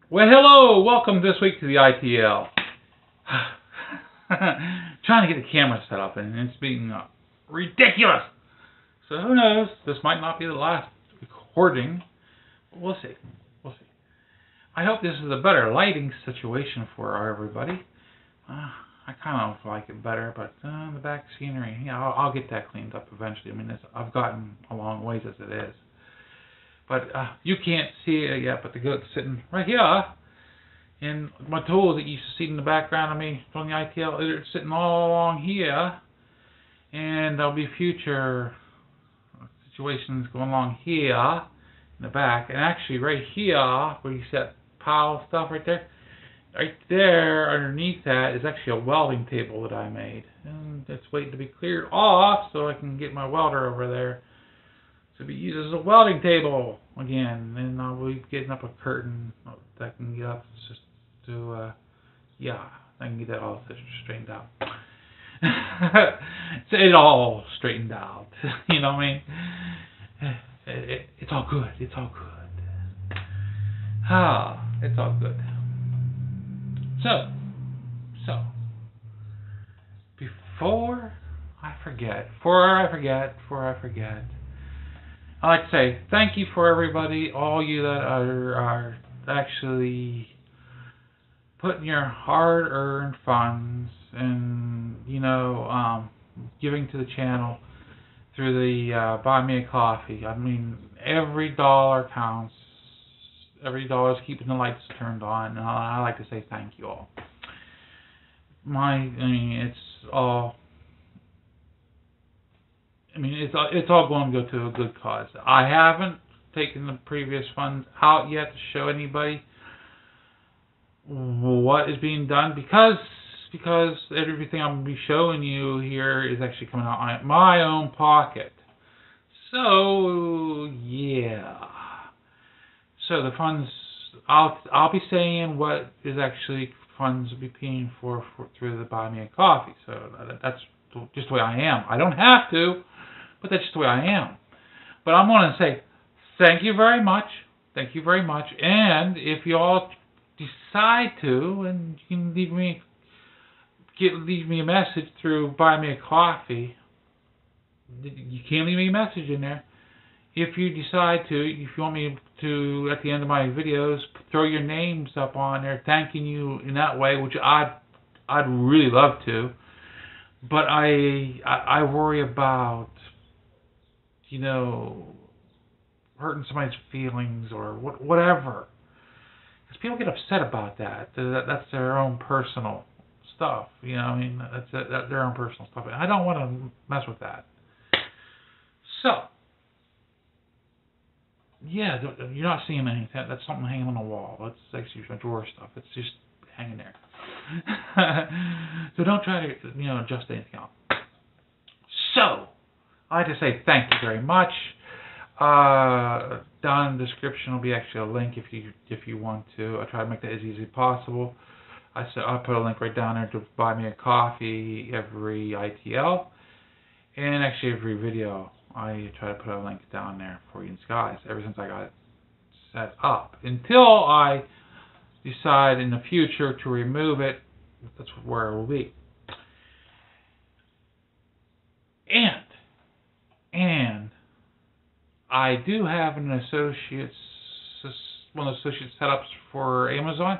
Well, hello, welcome this week to the ITL. Trying to get the camera set up and it's being ridiculous. So who knows, this might not be the last recording. We'll see. I hope this is a better lighting situation for everybody. I kind of like it better, but the back scenery, yeah, I'll get that cleaned up eventually. I mean, I've gotten a long ways as it is. But you can't see it yet, but the goat's sitting right here. And my tools that you see in the background of me from the ITL, they're sitting all along here. And there'll be future situations going along here in the back. And actually right here, where you set pile stuff right there underneath that is actually a welding table that I made. And it's waiting to be cleared off so I can get my welder over there to be used as a welding table again. And I'll be getting up a curtain that can get up just to, yeah, I can get that all straightened out. It's all straightened out. You know what I mean? It's all good. It's all good. It's all good. So, before I forget, I'd like to say thank you for everybody, all you that are actually putting your hard-earned funds and, you know, giving to the channel through the Buy Me a Coffee. I mean, every dollar counts. Every dollar is keeping the lights turned on, and I like to say thank you all. It's all going to go to a good cause. I haven't taken the previous funds out yet to show anybody what is being done because everything I'm going to be showing you here is actually coming out of my own pocket. So yeah. So the funds, I'll be saying what is actually funds will be paying for through the Buy Me a Coffee. So that's just the way I am. I don't have to, but that's just the way I am. But I'm going to say thank you very much. Thank you very much. And if you all decide to, and you can leave me a message through Buy Me a Coffee. You can leave me a message in there. If you decide to, if you want me to, at the end of my videos, throw your names up on there, thanking you in that way, which I'd really love to. But I worry about, you know, hurting somebody's feelings or whatever. Because people get upset about that. That's their own personal stuff. You know what I mean? That's their own personal stuff. I don't want to mess with that. So, yeah, you're not seeing anything. That's something hanging on the wall. That's actually my drawer stuff. It's just hanging there. So don't try to, you know, adjust anything else. So, I'd like to say thank you very much. Down in the description will be actually a link if you want to. I try to make that as easy as possible. I'll put a link right down there to Buy Me a Coffee every ITL, and actually every video. I try to put a link down there for you guys ever since I got it set up. Until I decide in the future to remove it, that's where it will be. And I do have one of the associate setups for Amazon.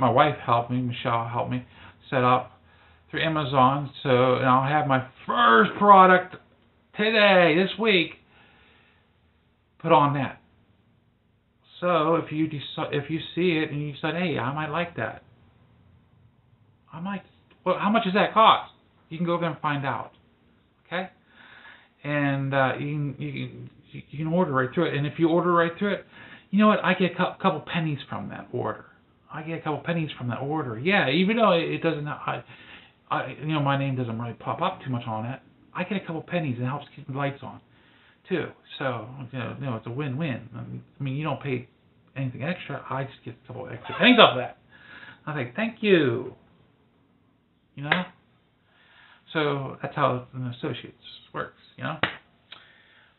My wife helped me, Michelle helped me set up through Amazon. So, and I'll have my first product today, this week, put on that. So if you see it and you said, hey, I might like that. Well, how much does that cost? You can go over there and find out. Okay? And you can order right through it. And if you order right through it, you know what? I get a couple pennies from that order. Yeah, even though it doesn't, you know, my name doesn't really pop up too much on it. I get a couple pennies and it helps keep the lights on, too. So, you know, it's a win-win. I mean, you don't pay anything extra. I just get a couple extra pennies off of that. I think, thank you. you know? So that's how an associates works, you know?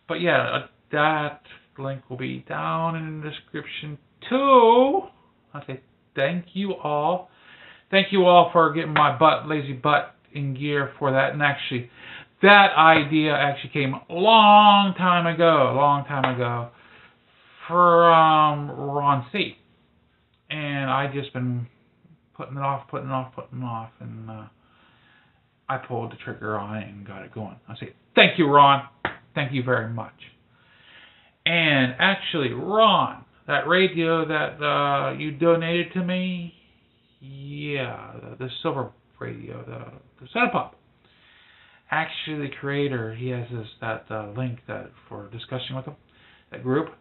But yeah, that link will be down in the description too. I say thank you all. Thank you all for getting my lazy butt in gear for that. And actually, that idea actually came a long time ago from Ron C. And I just been putting it off, and I pulled the trigger on it and got it going. I say, thank you, Ron. Thank you very much. And actually, Ron, that radio that you donated to me, yeah, the silver radio, the setup pop. Actually, the creator, he has that link that for discussing with him, that group.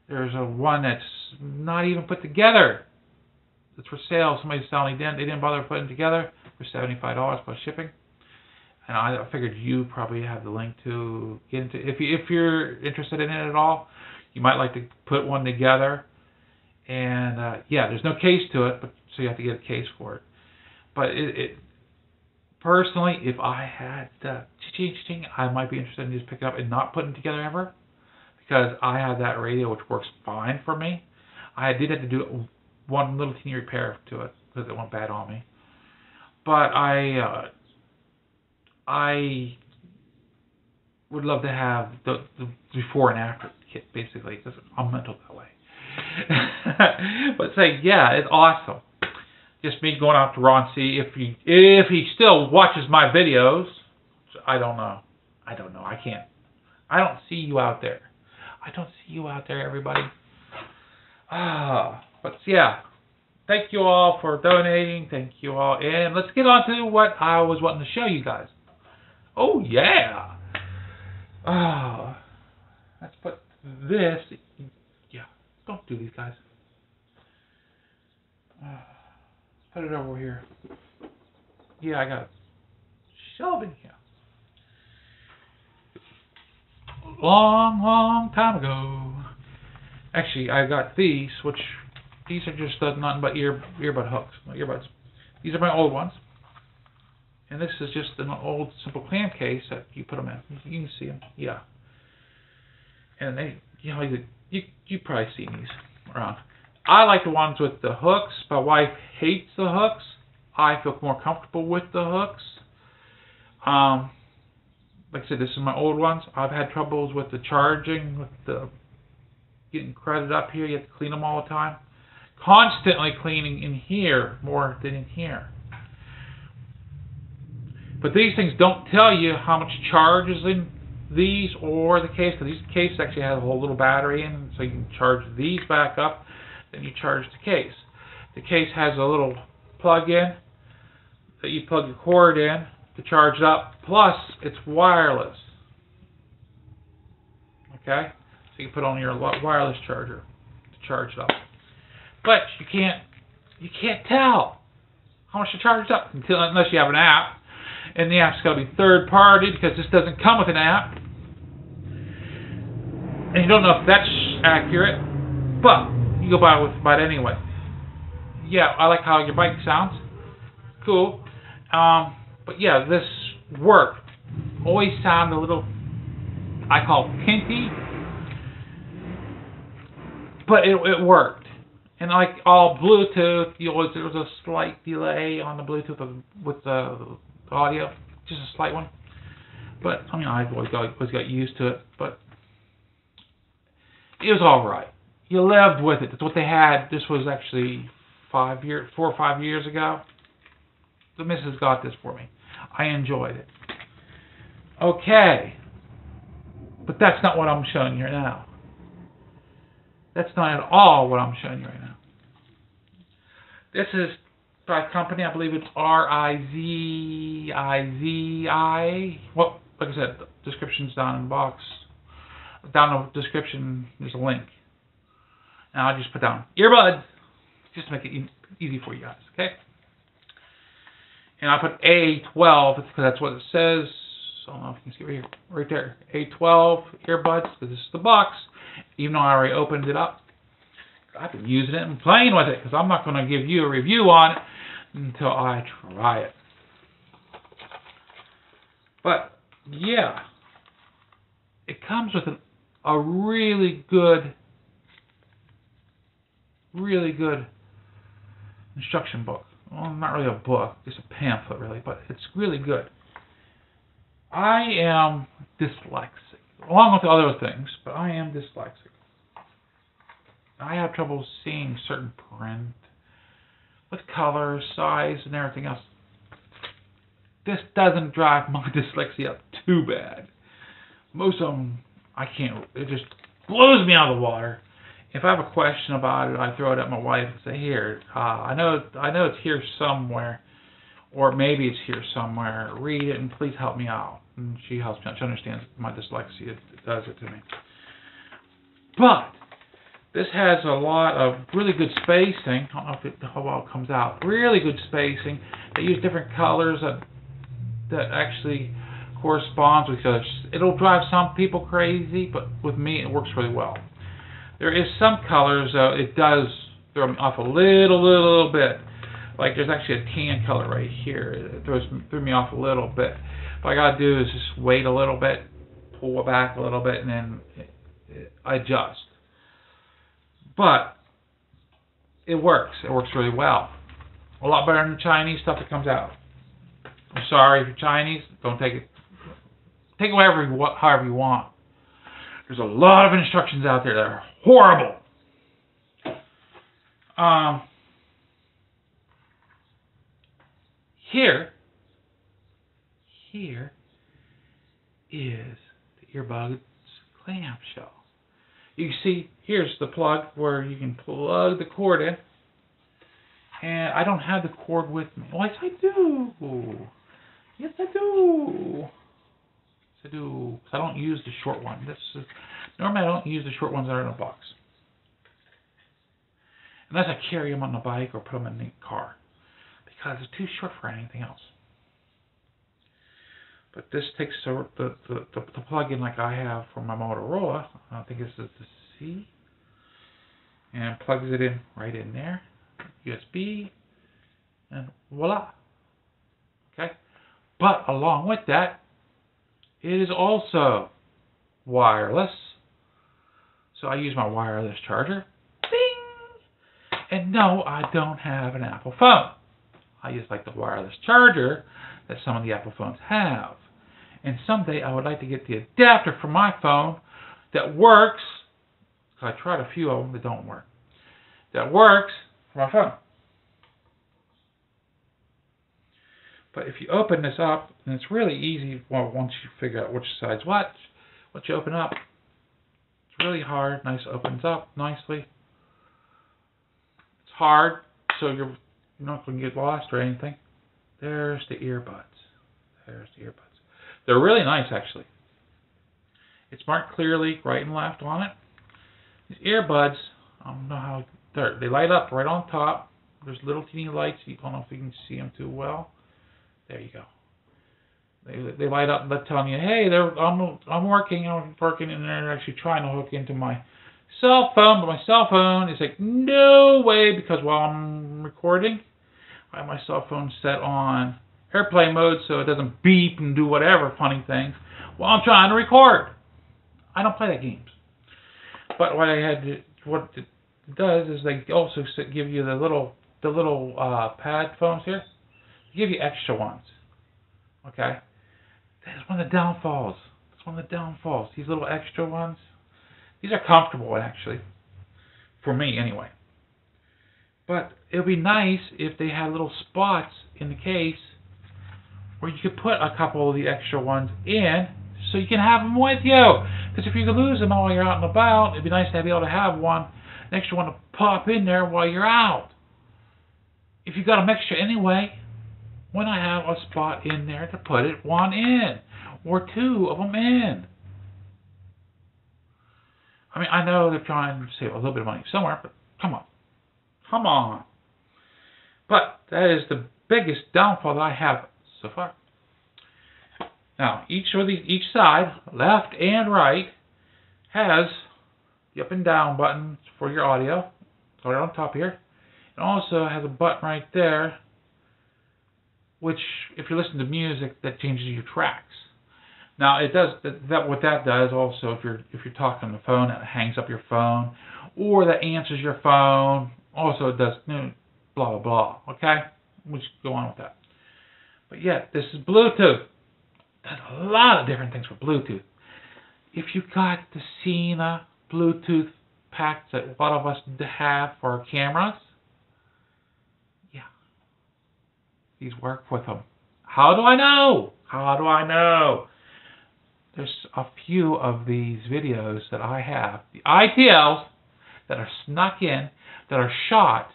There's one that's not even put together. It's for sale. Somebody's selling. They didn't bother putting it together for $75 plus shipping. And I figured you probably have the link to get into. If you're interested in it at all, you might like to put one together. And yeah, there's no case to it, but so you have to get a case for it. But it personally, if I had cha-ching, I might be interested in just picking up and not putting it together ever, because I have that radio which works fine for me. I did have to do one little teeny repair to it because it went bad on me. But I would love to have the before and after kit, basically, because I'm mental that way. But say, yeah, it's awesome. Just me going out to Ron C. If he still watches my videos, I don't know. I can't. I don't see you out there. Everybody. But yeah. Thank you all for donating. Thank you all. And let's get on to what I was wanting to show you guys. Oh, yeah. Let's put this. Yeah. Don't do these, guys. Put it over here. Yeah, I got shelving here. Long time ago. Actually, I got these, which these are just nothing but earbud hooks, earbuds. These are my old ones. And this is just an old simple clam case that you put them in. You can see them, yeah. And they, you know, you probably seen these around. I like the ones with the hooks. My wife hates the hooks. I feel more comfortable with the hooks. Like I said, this is my old ones. I've had troubles with the charging, with the getting crowded up here. You have to clean them all the time. Constantly cleaning in here more than in here. But these things don't tell you how much charge is in these or the case, because these case actually has a whole little battery in, so you can charge these back up, then you charge the case. The case has a little plug-in that you plug your cord in to charge it up, plus it's wireless. Okay? So you can put on your wireless charger to charge it up. But you can't tell how much to charge it up unless you have an app. And the app's got to be third party because this doesn't come with an app. And you don't know if that's accurate, but you go by it anyway. Yeah, I like how your bike sounds. Cool. But yeah, this worked. Always sound a little, I call it pinty, but it worked. And like all Bluetooth, there was a slight delay on the Bluetooth with the audio, just a slight one. But I mean, I've always got used to it. But it was all right. You lived with it. That's what they had. This was actually 4 or 5 years ago. The missus got this for me. I enjoyed it. Okay, but that's not what I'm showing you now. That's not at all what I'm showing you right now. This is by a company, I believe it's RIZIZI. Well, like I said, the description's down in the box. Down in the description, there's a link. And I'll just put down earbuds, just to make it easy for you guys, okay? And I put A12, because that's what it says. I don't know if you can see right here, right there. A12 earbuds, because this is the box. Even though I already opened it up, I've been using it and playing with it, because I'm not going to give you a review on it until I try it. But yeah, it comes with a really good instruction book. Well, not really a book, just a pamphlet really, but it's really good. I am dyslexic, along with other things, but I am dyslexic. I have trouble seeing certain print, with color, size, and everything else. This doesn't drive my dyslexia up too bad. Most of them, I can't, it just blows me out of the water. If I have a question about it, I throw it at my wife and say, here, I know it's here somewhere, or maybe it's here somewhere. Read it and please help me out. And she helps me out. She understands my dyslexia. It does it to me. But this has a lot of really good spacing. I don't know how well it comes out. Really good spacing. They use different colors that actually corresponds with each other. It'll drive some people crazy, but with me it works really well. There is some colors, it does throw me off a little bit. Like there's actually a tan color right here. It threw me off a little bit. What I gotta do is just wait a little bit, pull it back a little bit, and then adjust. But it works. It works really well. A lot better than the Chinese stuff that comes out. I'm sorry if you're Chinese, don't take it. Take it however you want. There's a lot of instructions out there that are horrible. Here is the earbuds clamshell. You can see, here's the plug where you can plug the cord in. And I don't have the cord with me. Oh, yes, I do. Yes, I do. Yes, I do. I don't use the short one. Normally, I don't use the short ones that are in a box. Unless I carry them on the bike or put them in the car. Because it's too short for anything else. But this takes the plug-in like I have for my Motorola. I think this is the C. And plugs it in right in there. USB. And voila. Okay. But along with that, it is also wireless. So I use my wireless charger. Bing! And no, I don't have an Apple phone. I use like the wireless charger that some of the Apple phones have. And someday I would like to get the adapter for my phone that works, because I tried a few of them that don't work, that works for my phone. But if you open this up, and it's really easy once you figure out which side's what. Once you open up, it's really hard. Nice, opens up nicely. It's hard, so you're not going to get lost or anything. There's the earbuds. There's the earbuds. They're really nice, actually. It's marked clearly right and left on it. These earbuds, I don't know how they light up right on top. There's little teeny lights. I don't know if you can see them too well. There you go. They light up and telling you, hey, I'm working, and they're actually trying to hook into my cell phone, but my cell phone is like, no way, because while I'm recording, I have my cell phone set on airplane mode so it doesn't beep and do whatever funny things while I'm trying to record. I don't play that games. But what it does is they also give you the little pad phones here. They give you extra ones. Okay? That's one of the downfalls. That's one of the downfalls. These little extra ones. These are comfortable, actually. For me, anyway. But it would be nice if they had little spots in the case where you could put a couple of the extra ones in so you can have them with you. Because if you could lose them while you're out and about, it'd be nice to be able to have an extra one to pop in there while you're out. If you've got a mixture anyway, why not have a spot in there to put one in? Or two of them in? I mean, I know they're trying to save a little bit of money somewhere, but come on. Come on. But that is the biggest downfall that I have so far. Now, each side, left and right, has the up and down buttons for your audio. It's right on top here. It also has a button right there, which, if you listen to music, that changes your tracks. Now it does that. What that does also, if you're talking on the phone, it hangs up your phone, or that answers your phone. Also, it does blah blah blah. Okay, we should go on with that. But yeah, this is Bluetooth. There's a lot of different things for Bluetooth. If you got the Cena Bluetooth packs that a lot of us have for our cameras, yeah, these work with them. How do I know? How do I know? There's a few of these videos that I have, the ITLs that are snuck in, that are shot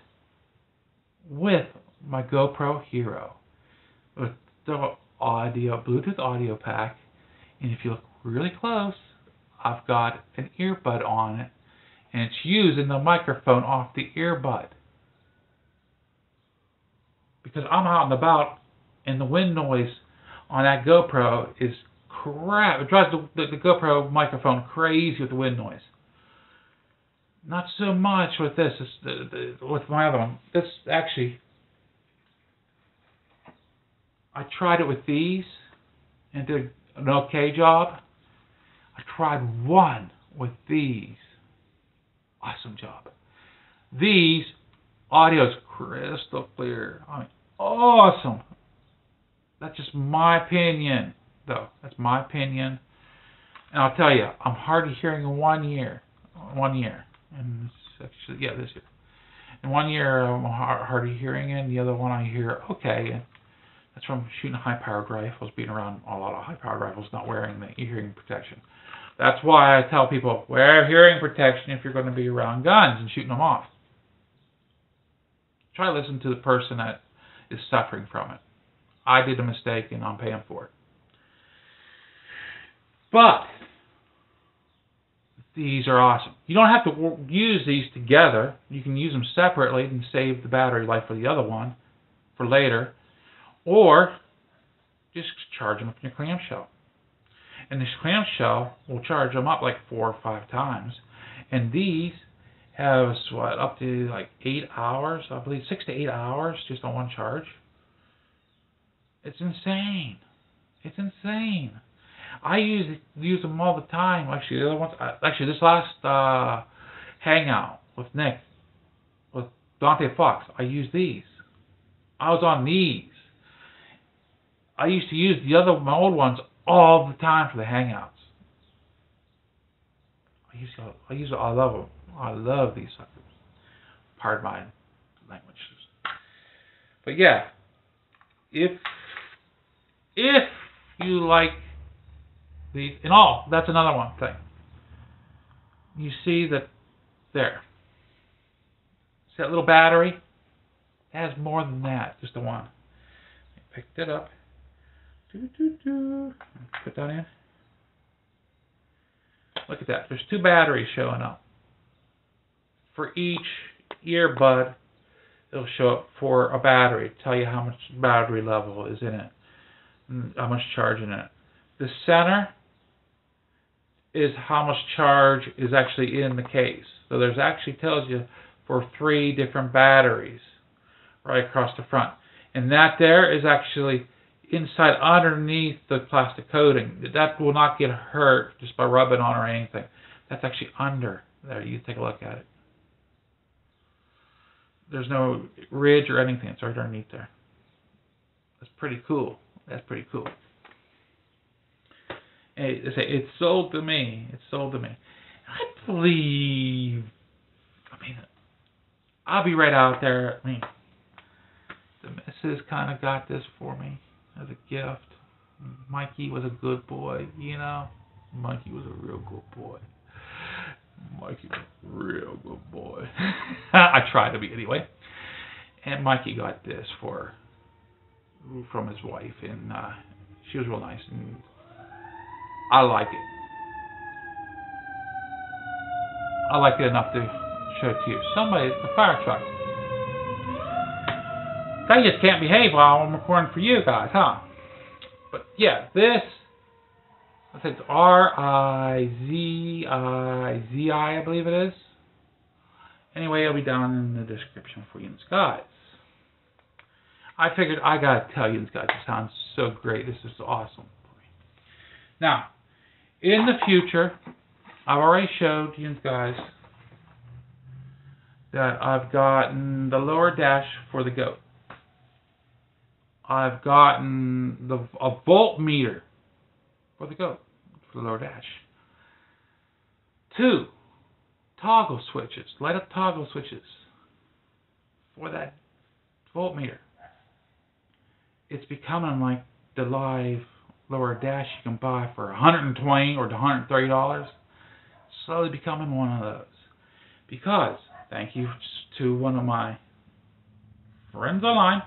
with my GoPro Hero, with the Bluetooth audio pack, and if you look really close, I've got an earbud on it, and it's using the microphone off the earbud. Because I'm out and about, and the wind noise on that GoPro is crap. It drives the GoPro microphone crazy with the wind noise. Not so much with this. With my other one. This actually, I tried it with these and did an okay job. I tried one with these. Awesome job. These audio's crystal clear. I mean, awesome. That's just my opinion, though. That's my opinion. And I'll tell you, I'm hard of hearing in 1 year. 1 year. And it's actually, yeah, this year. In 1 year, I'm hard of hearing it, and the other one I hear okay. And that's from shooting high-powered rifles, being around a lot of high-powered rifles, not wearing the hearing protection. That's why I tell people, wear hearing protection if you're going to be around guns and shooting them off. Try to listen to the person that is suffering from it. I did a mistake, and I'm paying for it. But these are awesome. You don't have to use these together. You can use them separately and save the battery life for the other one for later. Or just charge them up in your clamshell. And this clamshell will charge them up like 4 or 5 times. And these have up to like 8 hours, I believe 6 to 8 hours just on one charge. It's insane. It's insane. I use them all the time. Actually, the other ones. Actually, this last hangout with Nick, with Dante Fox, I used these. I was on these. I used to use my old ones all the time for the hangouts. I love them. I love these suckers. Pardon my language. But yeah, if you like these, and all, that's another one thing. You see that there. See that little battery? It has more than that, just the one. I picked it up. Put that in. Look at that. There's 2 batteries showing up. For each earbud, it'll show up for a battery. Tell you how much battery level is in it. How much charge in it. The center is how much charge is actually in the case. So there's actually tells you for 3 different batteries right across the front. And that there is actually inside underneath the plastic coating. That will not get hurt just by rubbing on or anything. That's actually under there. You take a look at it. There's no ridge or anything. It's right underneath there. That's pretty cool. That's pretty cool. And it's sold to me. It's sold to me. I believe. I'll be right out there. The missus kind of got this for me as a gift. Mikey was a good boy, you know. Mikey was a real good boy. Mikey was a real good boy. I try to be anyway. And Mikey got this from his wife, and she was real nice, and I like it. I like it enough to show it to you. Somebody, the fire truck. I just can't behave while I'm recording for you guys, huh? But yeah, this, I think it's RIZIZI, I believe it is. Anyway, it'll be down in the description for you guys. I figured I gotta tell you guys, it sounds so great. This is awesome. Now, in the future, I've already showed you guys that I've gotten the lower dash for the goat. I've gotten a voltmeter for the goat, for the lower dash. 2 toggle switches, light up toggle switches for that voltmeter. It's becoming like the live lower dash you can buy for $120 or $130. Slowly becoming one of those. Because, thank you to one of my friends online,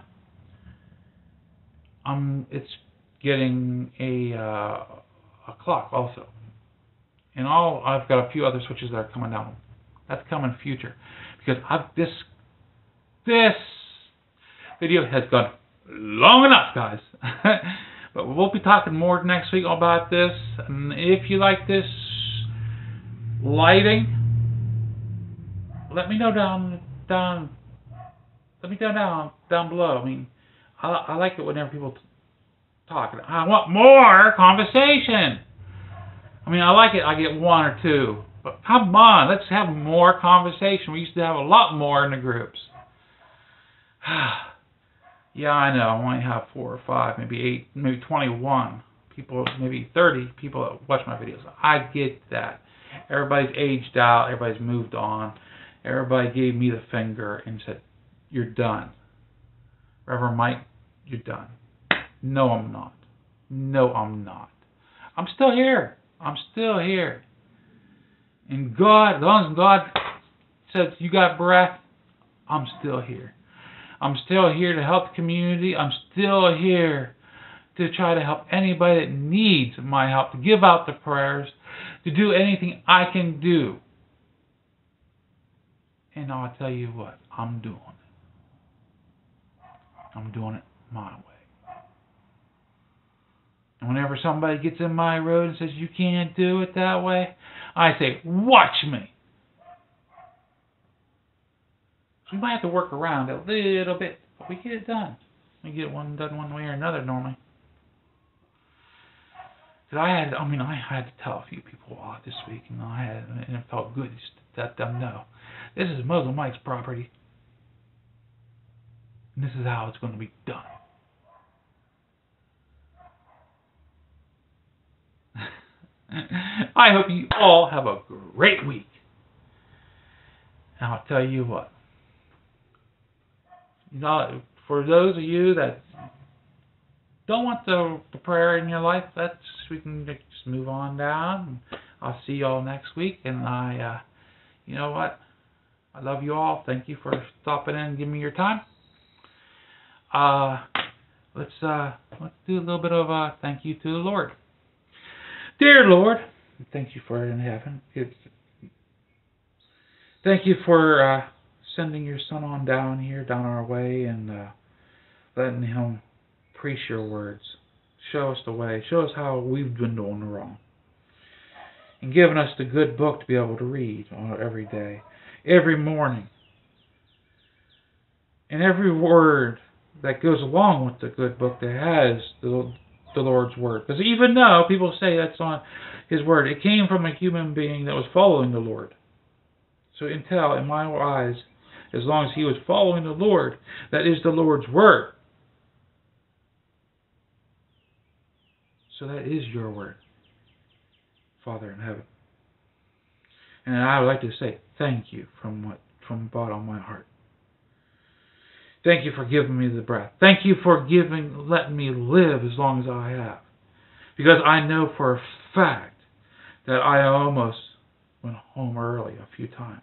it's getting a clock also. And I've got a few other switches that are coming down. That's coming future. Because this video has gone long enough, guys. But we'll be talking more next week about this. And if you like this lighting, let me know down below. I mean, I like it whenever people talk. I want more conversation. I mean, I like it. I get 1 or 2, but come on, let's have more conversation. We used to have a lot more in the groups. Yeah, I know. I only have 4 or 5, maybe 8, maybe 21 people, maybe 30 people that watch my videos. I get that. Everybody's aged out. Everybody's moved on. Everybody gave me the finger and said, "You're done." Reverend Mike, you're done. No, I'm not. No, I'm not. I'm still here. I'm still here. And God, as long as God says you got breath, I'm still here. I'm still here to help the community. I'm still here to try to help anybody that needs my help, to give out the prayers, to do anything I can do. And I'll tell you what, I'm doing it. I'm doing it my way. And whenever somebody gets in my road and says, "You can't do it that way," I say, "Watch me." So we might have to work around it a little bit, but we get it done. We get it done one way or another normally. Because I had to tell a few people off this week, and it felt good just to let them know. This is Muslim Mike's property. And this is how it's going to be done. I hope you all have a great week. And I'll tell you what. For those of you that don't want the prayer in your life, we can just move on down. I'll see you all next week. And you know what? I love you all. Thank you for stopping in and giving me your time. Let's do a little bit of a thank you to the Lord. Dear Lord, thank you for it in heaven. Thank you for sending your Son on down here, down our way, and letting him preach your words. Show us the way. Show us how we've been doing wrong. And giving us the good book to be able to read every day, every morning. And every word that goes along with the good book that has the Lord's word. Because even though people say that's not his word, it came from a human being that was following the Lord. So in my eyes, as long as he was following the Lord, that is the Lord's word. So that is your word, Father in heaven. And I would like to say thank you from the bottom of my heart. Thank you for giving me the breath. Thank you for letting me live as long as I have. Because I know for a fact that I almost went home early a few times.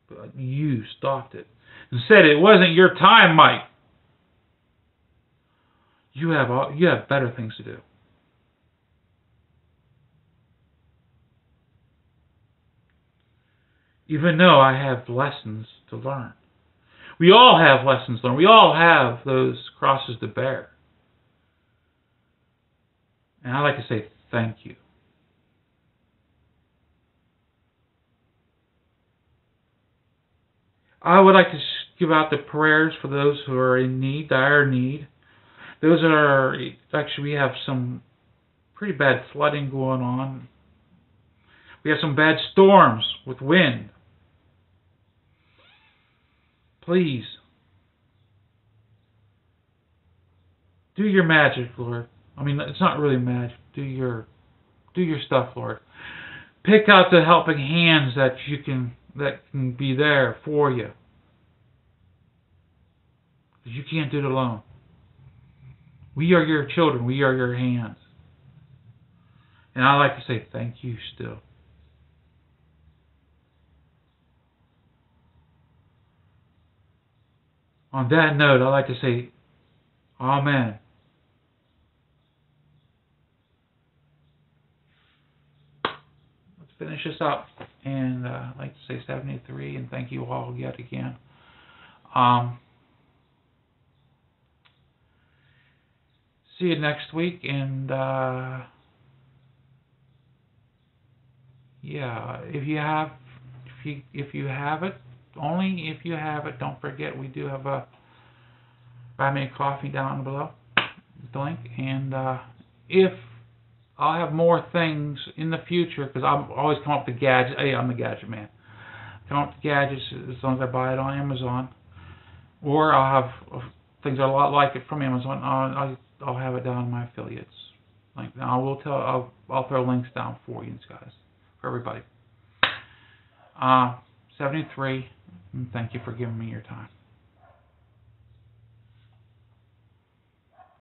But you stopped it and said it wasn't your time, Mike. You have better things to do. Even though I have lessons to learn. We all have lessons to learn. We all have those crosses to bear. And I'd like to say thank you. I would like to give out the prayers for those who are in need, dire need. Those that are, actually we have some pretty bad flooding going on. We have some bad storms with wind. Please, do your magic, Lord. I mean, it's not really magic. Do your stuff, Lord. Pick out the helping hands that can be there for you. Because you can't do it alone. We are your children. We are your hands. And I like to say thank you still. On that note, I like to say Amen. Let's finish this up. And I'd like to say 73 and thank you all yet again. See you next week, and yeah, if you have it, only if you have it, don't forget we do have a Buy Me a Coffee down below, the link, and if I'll have more things in the future, because I'm always come up with gadgets. Hey, I'm the gadget man. Come up with gadgets as long as I buy it on Amazon, or I'll have things that are a lot like it from Amazon. I'll have it down in my affiliates. Like I'll throw links down for you guys, for everybody. 73. And thank you for giving me your time.